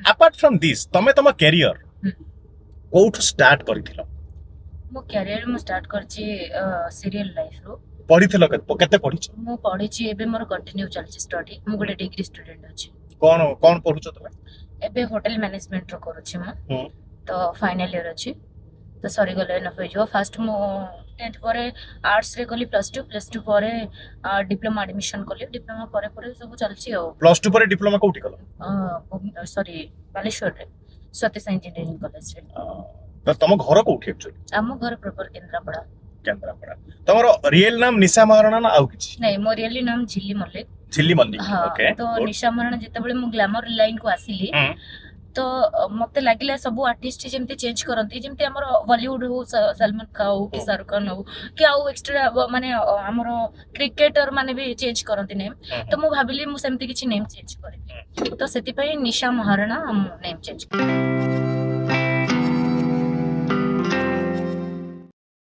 Apart from this तमे तम career कोठु start करिथिलो मो कैरियर मु स्टार्ट करछि सीरियल लाइफ रो पढिथिलो केते पढिछ मु पढिछि एबे मोर कंटिन्यू चलछि स्टडी मु गोटे डिग्री स्टूडेंट अछि कोन कोन पढुछ तमे एबे होटल मैनेजमेंट रो करूछि मु हम्म। तो फाइनल ईयर अछि तो सरी गले एनफ हो फास्ट मु 10th परे आर्ट्स रे गली +2 परे डिप्लोमा एडमिशन कली डिप्लोमा परे परे सब चलछि हो +2 पर डिप्लोमा कोठी कलो सॉरी बालेश्वर रे सतीश इंजीनियरिंग कॉलेज रे तो तम घर कोठी एक्चुअली आम घर प्रॉपर केंद्रापड़ा केंद्रापड़ा तमरो रियल नाम निशा महाराणा ना आउ किछि नहीं मोर रियली नाम झिल्ली मल्लिक झिल्ली मल्लिक हाँ ओके तो निशा महाराणा जेतेबेले मु ग्लैमर लाइन को आसिली तो मते लागिला सब आर्टिस्ट जेमती चेंज करंती जेमती हमर बॉलीवुड हो सलमान खान हो कि शाहरुख खान हो कि आउ एक्स्ट्रा माने हमर क्रिकेटर माने भी चेंज करंती नेम तो मु भाबिली मु सेमती किछि नेम चेंज करिबी तो सेति पई निशा महाराणा नेम चेंज